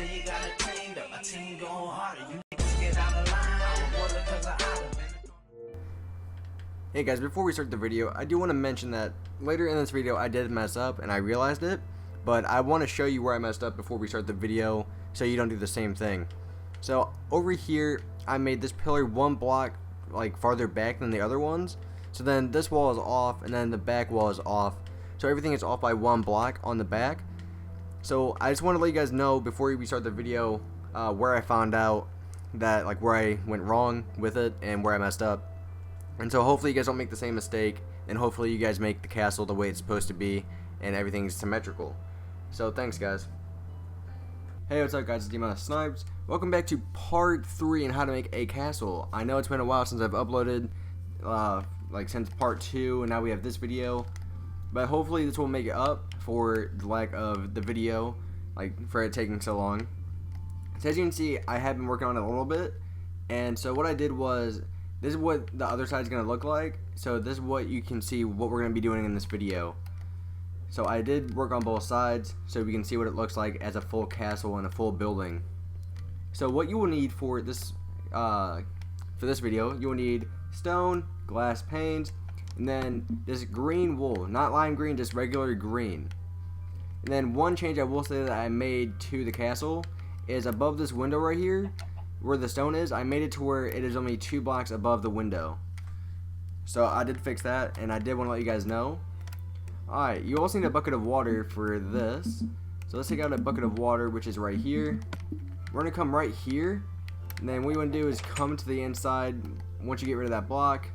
say you got it cleaned up. My team going harder. You niggas get out of line. I'm a bullet 'cause I oughta been. Hey guys, before we start the video, I do want to mention that later in this video I did mess up and I realized it, but I want to show you where I messed up before we start the video so you don't do the same thing. So over here I made this pillar one block like farther back than the other ones, so then this wall is off and then the back wall is off, so everything is off by one block on the back. So I just want to let you guys know before we start the video where I found out that, like, where I went wrong with it and where I messed up. And so hopefully you guys don't make the same mistake, and hopefully you guys make the castle the way it's supposed to be and everything's symmetrical. So thanks guys. Hey, what's up guys, it's D-Mouse Snipes. Welcome back to part 3 on how to make a castle. I know it's been a while since I've uploaded, like since part 2, and now we have this video. But hopefully this will make it up for the lack of the video, like for it taking so long. So as you can see, I have been working on it a little bit, and so what I did was, this is what the other side is going to look like. So this is what you can see what we're going to be doing in this video. So I did work on both sides so we can see what it looks like as a full castle and a full building. So what you will need for this video, you will need stone, glass panes, and then this green wool, not lime green, just regular green. And then one change I will say that I made to the castle is above this window right here, where the stone is, I made it to where it is only 2 blocks above the window. So I did fix that, and I did want to let you guys know. Alright, you also need a bucket of water for this. So let's take out a bucket of water, which is right here. We're going to come right here, and then what you want to do is come to the inside. Once you get rid of that block,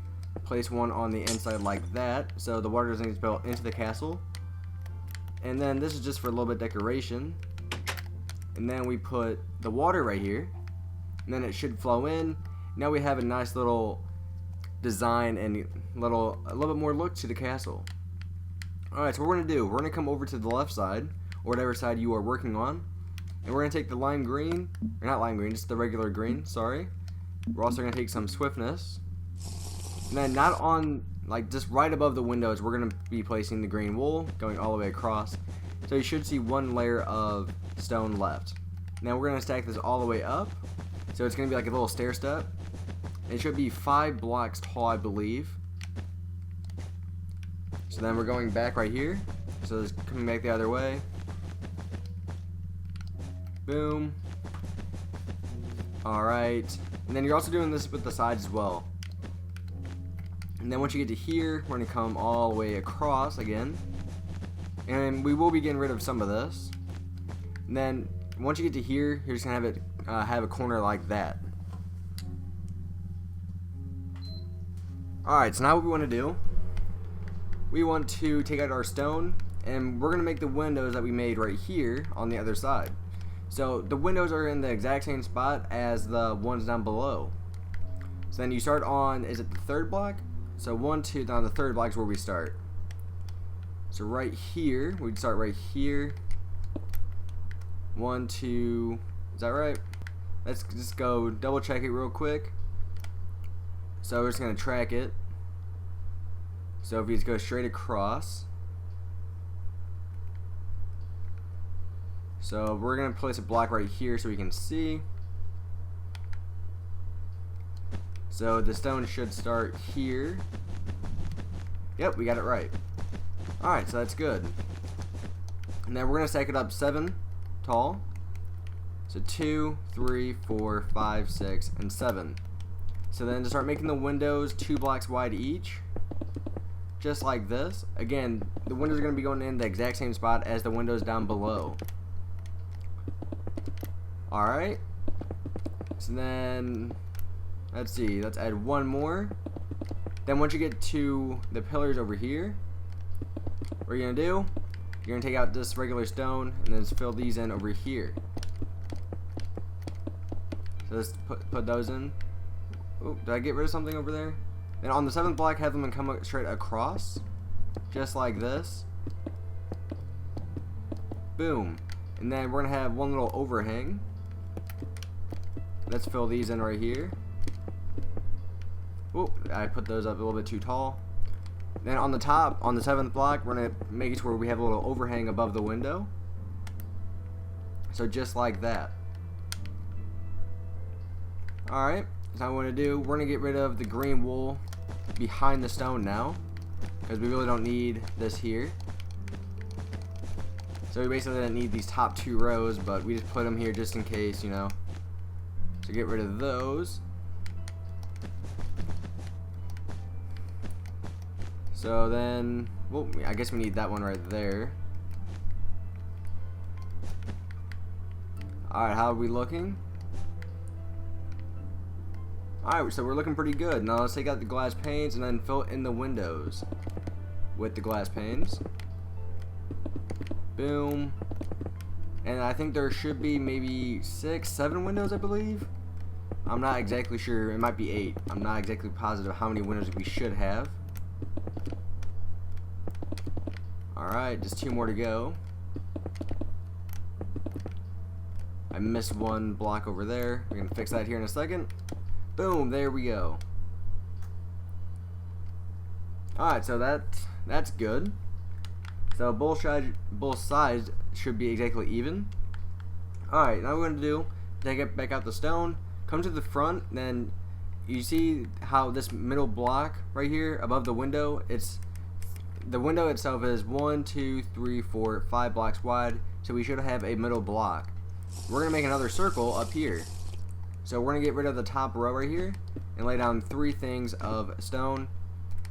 place one on the inside like that, so the water doesn't get spilled into the castle. And then this is just for a little bit of decoration. And then we put the water right here, and then it should flow in. Now we have a nice little design and a little bit more look to the castle. Alright, so what we're going to do, we're going to come over to the left side, or whatever side you are working on, and we're going to take the lime green, or not lime green, just the regular green, sorry. We're also going to take some swiftness, and then not on, like, just right above the windows, we're going to be placing the green wool, going all the way across. So you should see one layer of stone left. Now we're going to stack this all the way up, so it's going to be like a little stair step. It should be 5 blocks tall, I believe. So then we're going back right here, so it's coming back the other way. Boom. Alright, and then you're also doing this with the sides as well. And then once you get to here, we're going to come all the way across again. And we will be getting rid of some of this. And then once you get to here, you're just going to have it have a corner like that. Alright, so now what we want to do, we want to take out our stone, and we're going to make the windows that we made right here on the other side. So the windows are in the exact same spot as the ones down below. So then you start on, is it the 3rd block? So 1, 2, down the 3rd block is where we start. So right here, we'd start right here. 1, 2, is that right? Let's just go double check it real quick. So we're just going to track it. So if you just go straight across. So we're going to place a block right here so we can see. So the stone should start here. Yep, we got it right. Alright, so that's good. And then we're going to stack it up 7 tall. So 2, 3, 4, 5, 6, and 7. So then to start making the windows 2 blocks wide each, just like this. Again, the windows are going to be going in the exact same spot as the windows down below. Alright. So then, let's see, let's add one more. Then once you get to the pillars over here, what you're going to do, you're going to take out this regular stone and then just fill these in over here. So let's put those in. Oh, did I get rid of something over there? Then on the 7th block, have them come straight across, just like this. Boom. And then we're going to have one little overhang. Let's fill these in right here. Oh, I put those up a little bit too tall. Then on the top, on the 7th block, we're going to make it to where we have a little overhang above the window. So just like that. Alright, so what I want to do, we're going to get rid of the green wool behind the stone now, because we really don't need this here. So we basically didn't need these top 2 rows, but we just put them here just in case, you know. So get rid of those. So then, well, I guess we need that one right there. Alright, how are we looking? Alright, so we're looking pretty good. Now let's take out the glass panes and then fill in the windows with the glass panes. Boom. And I think there should be maybe 6, 7 windows, I believe. I'm not exactly sure. It might be 8. I'm not exactly positive how many windows we should have. Alright, just 2 more to go. I missed one block over there. We're going to fix that here in a second. Boom, there we go. Alright, so that's good. So both sides should be exactly even. Alright, now what we're going to do, take it back out the stone, come to the front, then you see how this middle block right here above the window, the window itself is 1, 2, 3, 4, 5 blocks wide, so we should have a middle block. We're going to make another circle up here. So we're going to get rid of the top row right here and lay down 3 things of stone,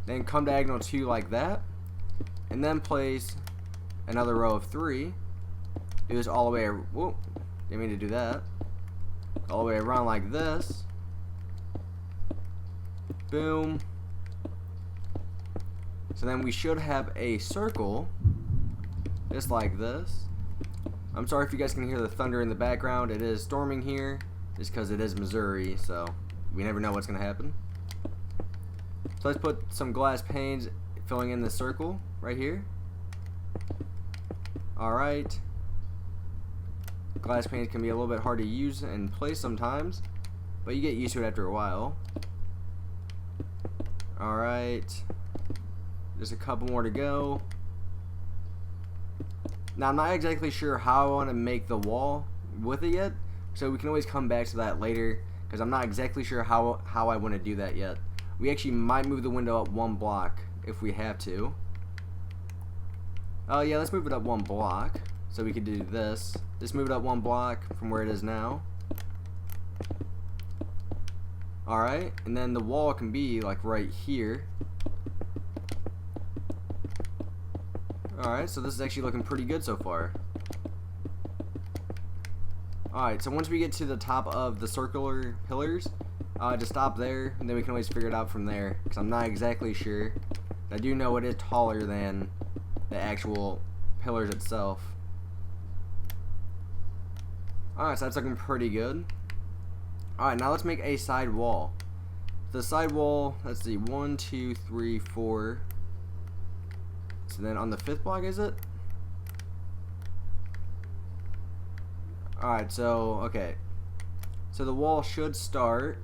then come diagonal 2 like that, and then place another row of 3. Do this all the way, whoop, didn't mean to do that, all the way around like this. Boom. So then we should have a circle just like this. I'm sorry if you guys can hear the thunder in the background. It is storming here just because it is Missouri, so we never know what's going to happen. So let's put some glass panes filling in the circle right here. Alright. Glass panes can be a little bit hard to use and place sometimes, but you get used to it after a while. Alright. Just a couple more to go. Now I'm not exactly sure how I want to make the wall with it yet, so we can always come back to that later, because I'm not exactly sure how I want to do that yet. We actually might move the window up 1 block if we have to. Oh yeah, let's move it up 1 block. So we could do this. Just move it up 1 block from where it is now. Alright, and then the wall can be like right here. Alright, so this is actually looking pretty good so far. Alright, so once we get to the top of the circular pillars, just stop there, and then we can always figure it out from there, because I'm not exactly sure. I do know it is taller than the actual pillars itself. Alright, so that's looking pretty good. Alright, now let's make a side wall. The side wall, let's see, 1, 2, 3, 4. So then on the 5th block, is it? Alright, so, okay. So the wall should start.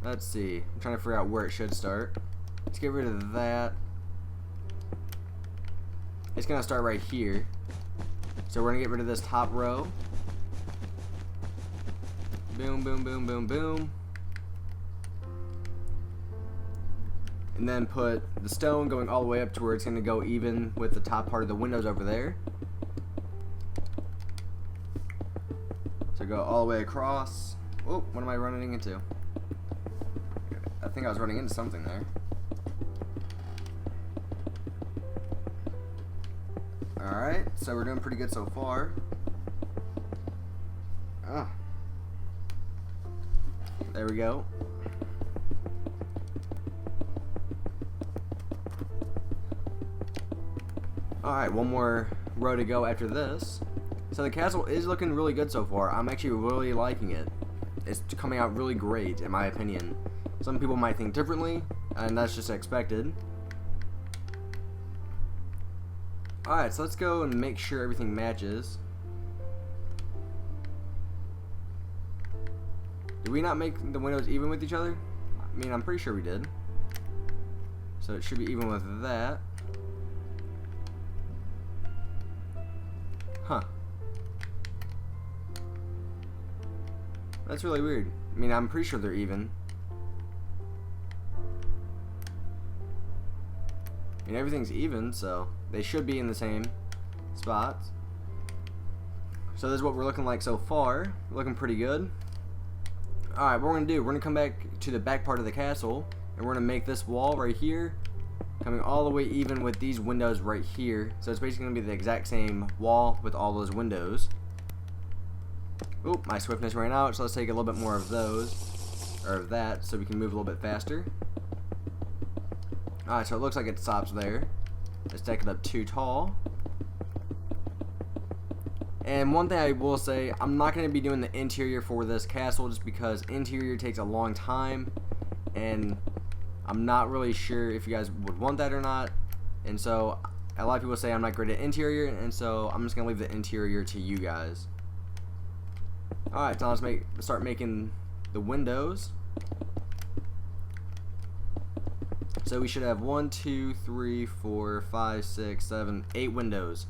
Let's see. I'm trying to figure out where it should start. Let's get rid of that. It's going to start right here. So we're going to get rid of this top row. Boom, boom, boom, boom, boom. And then put the stone going all the way up to where it's going to go even with the top part of the windows over there. So go all the way across. Oh, what am I running into? I think I was running into something there. Alright, so we're doing pretty good so far. Ah. There we go. Alright, one more row to go after this. So the castle is looking really good so far. I'm actually really liking it. It's coming out really great, in my opinion. Some people might think differently, and that's just expected. Alright, so let's go and make sure everything matches. Did we not make the windows even with each other? I mean, I'm pretty sure we did. So it should be even with that. Huh. That's really weird. I mean, I'm pretty sure they're even. I mean, everything's even, so they should be in the same spots. So this is what we're looking like so far. We're looking pretty good. Alright, what we're going to do, we're going to come back to the back part of the castle, and we're going to make this wall right here coming all the way even with these windows right here. So it's basically going to be the exact same wall with all those windows. Oop, my swiftness ran out, so let's take a little bit more of those, or of that, so we can move a little bit faster. Alright, so it looks like it stops there. Let's deck it up too tall. And one thing I will say, I'm not going to be doing the interior for this castle just because interior takes a long time, and I'm not really sure if you guys would want that or not. And so a lot of people say I'm not great at interior, and so I'm just going to leave the interior to you guys. Alright, so let's start making the windows. So we should have 1, 2, 3, 4, 5, 6, 7, 8 windows.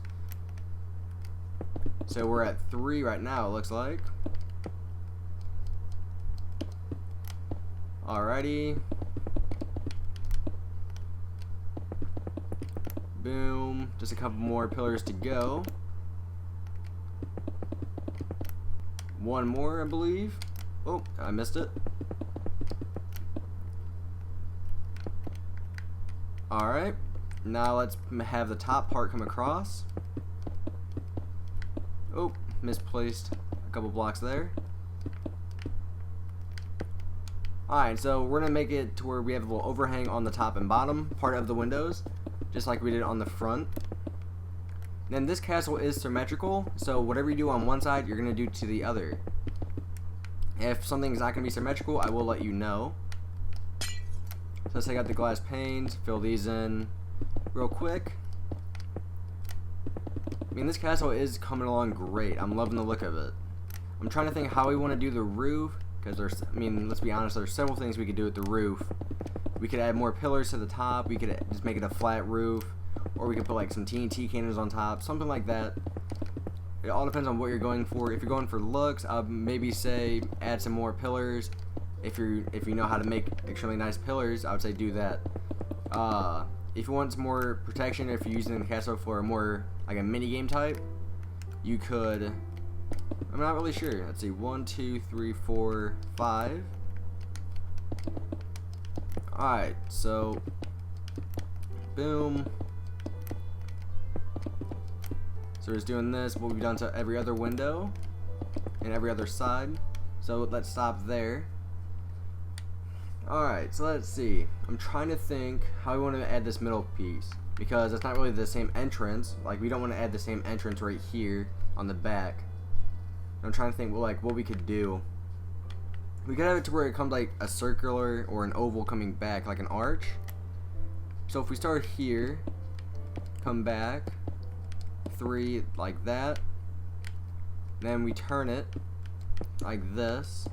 So we're at 3 right now, it looks like. Alrighty. Boom. Just a couple more pillars to go. One more, I believe. Oh, I missed it. Alright. Now let's have the top part come across. Oh, misplaced a couple blocks there. Alright, so we're going to make it to where we have a little overhang on the top and bottom part of the windows, just like we did on the front. Then this castle is symmetrical, so whatever you do on one side, you're going to do to the other. If something's not going to be symmetrical, I will let you know. So let's take out the glass panes, fill these in real quick. I mean, this castle is coming along great. I'm loving the look of it. I'm trying to think how we want to do the roof, because there's, I mean, let's be honest, there's several things we could do with the roof. We could add more pillars to the top, we could just make it a flat roof, or we could put like some TNT cannons on top, something like that. It all depends on what you're going for. If you're going for looks, I'll maybe say add some more pillars. If you know how to make extremely nice pillars, I would say do that. If you want some more protection, if you're using the castle for a more like a mini game type, you could. I'm not really sure. Let's see, 1, 2, 3, 4, 5. All right, so boom. So we're just doing this, what we've done to every other window and every other side. So let's stop there. Alright, so let's see. I'm trying to think how we want to add this middle piece, because it's not really the same entrance. Like, we don't want to add the same entrance right here on the back. I'm trying to think like what we could do. We could have it to where it comes like a circular or an oval coming back, like an arch. So if we start here, come back 3 like that, then we turn it like this.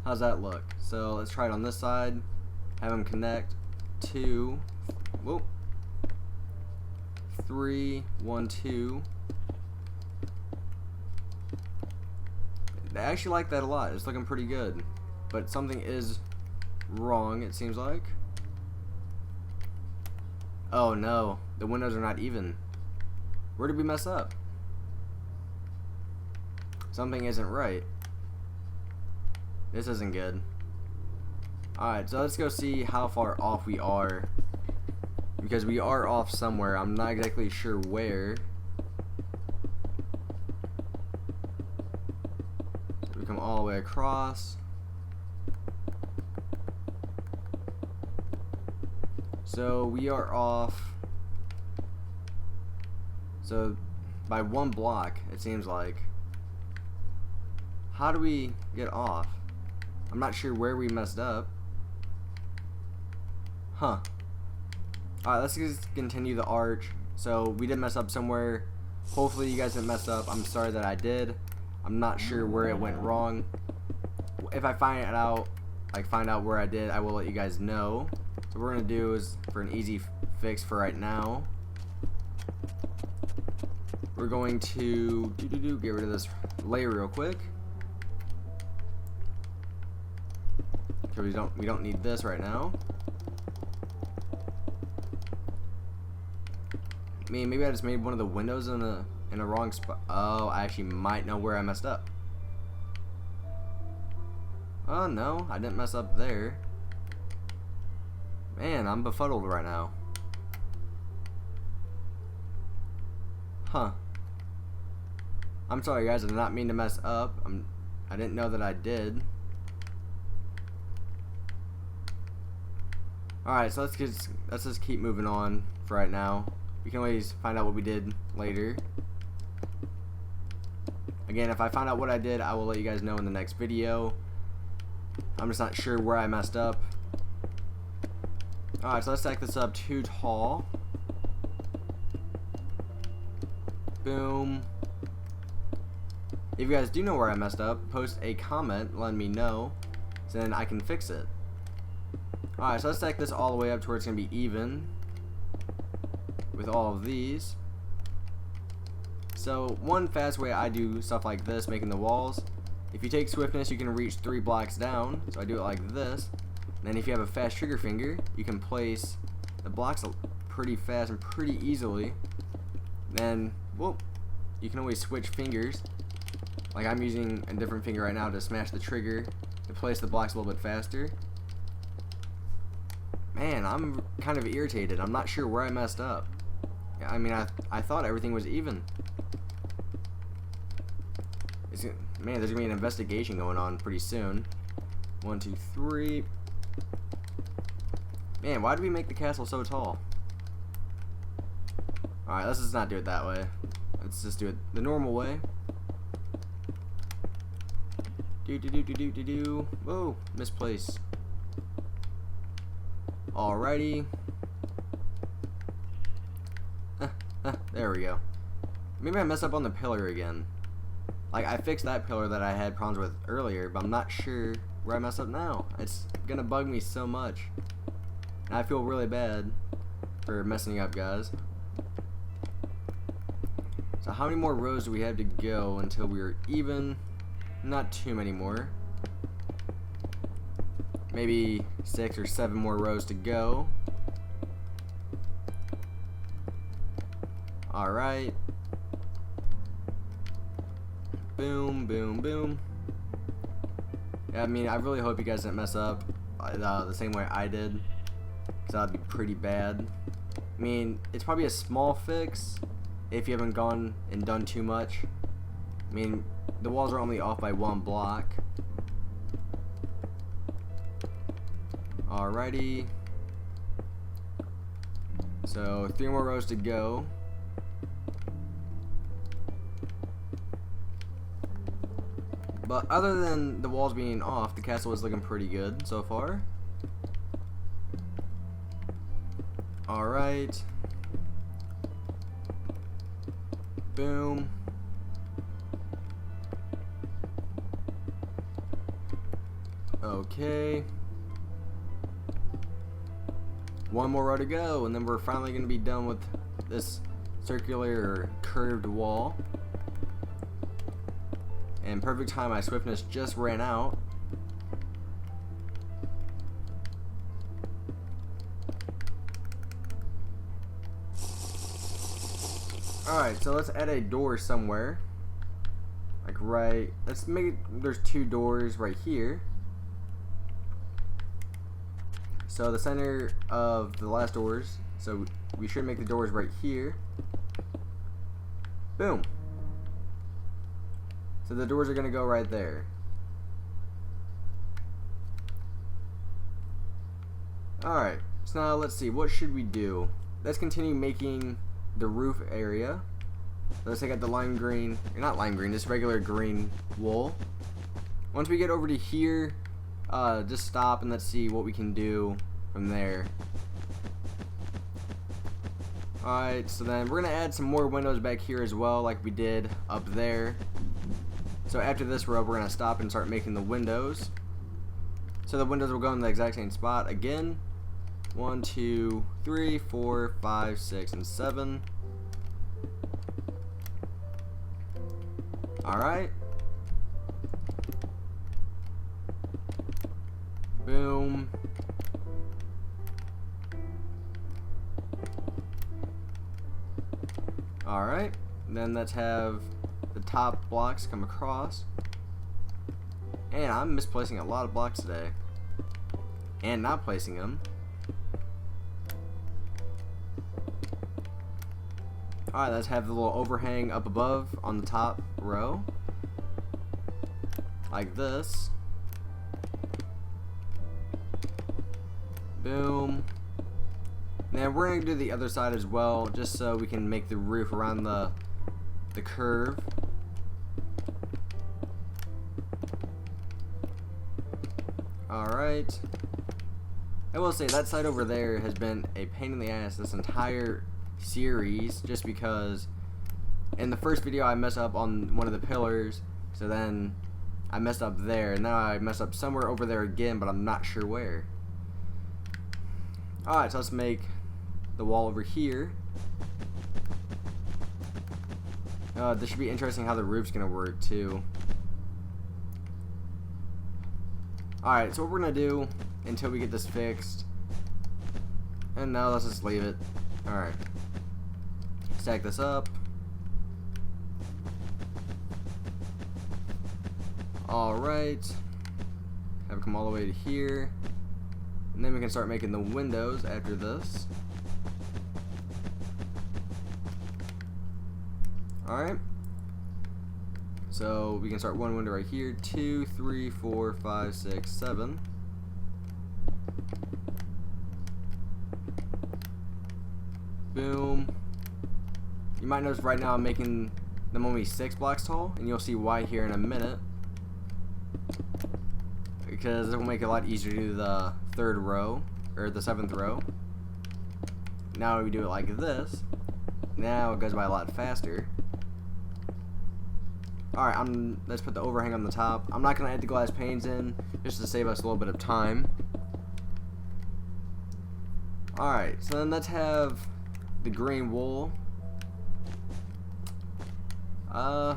How's that look? So let's try it on this side, have them connect 2, whoop, 3, 1, 2. I actually like that a lot. It's looking pretty good, but something is wrong, it seems like. Oh no, the windows are not even. Where did we mess up? Something isn't right. This isn't good. Alright, so let's go see how far off we are, because we are off somewhere. I'm not exactly sure where. So we come all the way across. So we are off. So by 1 block, it seems like. How do we get off? I'm not sure where we messed up. Huh. Alright, let's just continue the arch. So we did mess up somewhere. Hopefully you guys didn't mess up. I'm sorry that I did. I'm not sure where it went wrong. If I find it out, find out where I did, I will let you guys know. So what we're gonna do is, for an easy fix for right now, we're going to get rid of this layer real quick. because we don't need this right now. I mean, maybe I just made one of the windows in a wrong spot. Oh, I actually might know where I messed up. Oh no, I didn't mess up there. Man, I'm befuddled right now. Huh. I'm sorry guys, I did not mean to mess up. I didn't know that I did. Alright, so let's just keep moving on for right now. We can always find out what we did later. Again, if I find out what I did, I will let you guys know in the next video. I'm just not sure where I messed up. Alright, so let's stack this up too tall. Boom. If you guys do know where I messed up, post a comment letting me know, so then I can fix it. Alright, so let's stack this all the way up to where it's going to be even with all of these. So one fast way I do stuff like this, making the walls, if you take swiftness, you can reach 3 blocks down. So I do it like this. And then if you have a fast trigger finger, you can place the blocks pretty fast and pretty easily. Then, well, you can always switch fingers. Like I'm using a different finger right now to smash the trigger to place the blocks a little bit faster. Man, I'm kind of irritated. I'm not sure where I messed up. I mean, I thought everything was even. Man, there's gonna be an investigation going on pretty soon. 1, 2, 3. Man, why did we make the castle so tall? Alright, let's just not do it that way. Let's just do it the normal way. Do. Whoa, misplaced. Alrighty. There we go. Maybe I messed up on the pillar again. Like, I fixed that pillar that I had problems with earlier, but I'm not sure where I messed up now. It's gonna bug me so much. And I feel really bad for messing up, guys. So how many more rows do we have to go until we're even? Not too many more. Maybe 6 or 7 more rows to go. Alright. Boom, boom, boom. Yeah, I mean, I really hope you guys didn't mess up the same way I did, because that would be pretty bad. I mean, it's probably a small fix if you haven't gone and done too much. I mean, the walls are only off by 1 block. Alrighty. So 3 more rows to go. But other than the walls being off, the castle is looking pretty good so far. Alright. Boom. Okay. 1 more row to go, and then we're finally going to be done with this circular or curved wall. And perfect time, my swiftness just ran out. Alright, so let's add a door somewhere. Like right, let's make it, there's 2 doors right here. So the center of the last doors, so we should make the doors right here. Boom. So the doors are gonna go right there. Alright, so now let's see, what should we do? Let's continue making the roof area. Let's take out the lime green, or not lime green, just regular green wool. Once we get over to here, just stop and let's see what we can do from there. Alright, so then we're gonna add some more windows back here as well, like we did up there. So after this row, we're gonna stop and start making the windows. So the windows will go in the exact same spot again. 1, 2, 3, 4, 5, 6, and 7. Alright. Boom. Alright, then let's have the top blocks come across. And I'm misplacing a lot of blocks today. And not placing them. Alright, let's have the little overhang up above on the top row. Like this. Boom. Now we're going to do the other side as well, just so we can make the roof around the curve. Alright. I will say that side over there has been a pain in the ass this entire series, just because in the first video I messed up on one of the pillars, so then I messed up there, and now I messed up somewhere over there again, but I'm not sure where. Alright, so let's make the wall over here. This should be interesting how the roof's gonna work too. Alright, so what we're gonna do until we get this fixed, and now let's just leave it. Alright, stack this up. Alright, have it come all the way to here, and then we can start making the windows after this. Alright, so we can start one window right here, 2, 3, 4, 5, 6, 7. Boom. You might notice right now I'm making them only 6 blocks tall, and you'll see why here in a minute. Because it will make it a lot easier to do the 3rd row, or the 7th row. Now we do it like this. Now it goes by a lot faster. Alright, let's put the overhang on the top. I'm not going to add the glass panes in, just to save us a little bit of time. Alright, so then let's have the green wool. I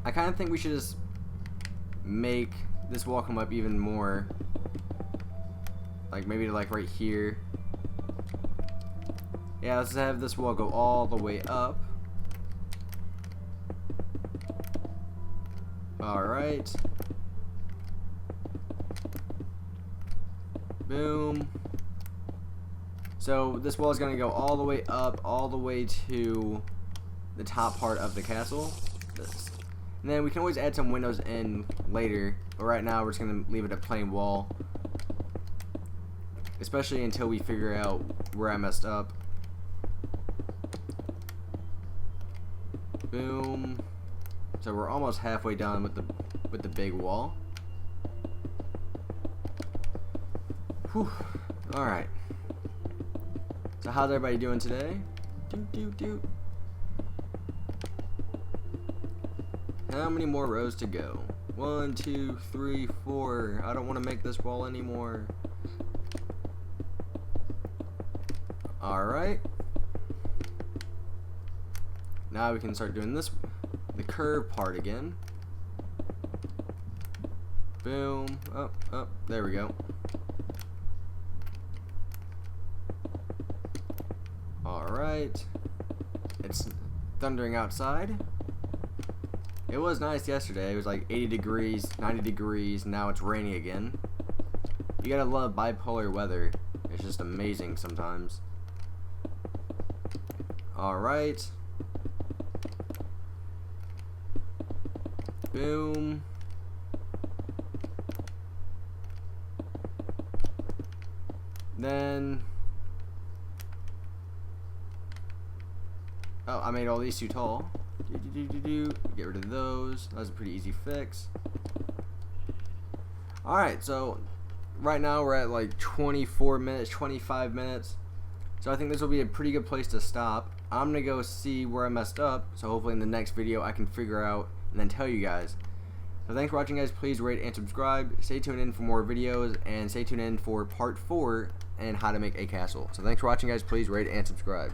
kind of think we should just make this wall come up even more. Like maybe like right here. Yeah, let's have this wall go all the way up. Alright. Boom. So this wall is going to go all the way up, all the way to the top part of the castle. And then we can always add some windows in later, but right now we're just going to leave it a plain wall. Especially until we figure out where I messed up. Boom. So we're almost halfway done with the big wall. Whew. Alright. So how's everybody doing today? How many more rows to go? 1, 2, 3, 4. I don't want to make this wall anymore. Alright. Now we can start doing this, the curve part again. Boom. Oh, there we go. Alright. It's thundering outside. It was nice yesterday. It was like 80 degrees, 90 degrees. Now it's raining again. You gotta love bipolar weather. It's just amazing sometimes. Alright. Boom. Then oh, I made all these too tall. Get rid of those. That was a pretty easy fix. Alright, so right now we're at like 24 minutes, 25 minutes. So I think this will be a pretty good place to stop. I'm gonna go see where I messed up, so hopefully in the next video I can figure out and then tell you guys. So thanks for watching, guys. Please rate and subscribe. Stay tuned in for more videos, and stay tuned in for part 4 and how to make a castle. So thanks for watching, guys. Please rate and subscribe.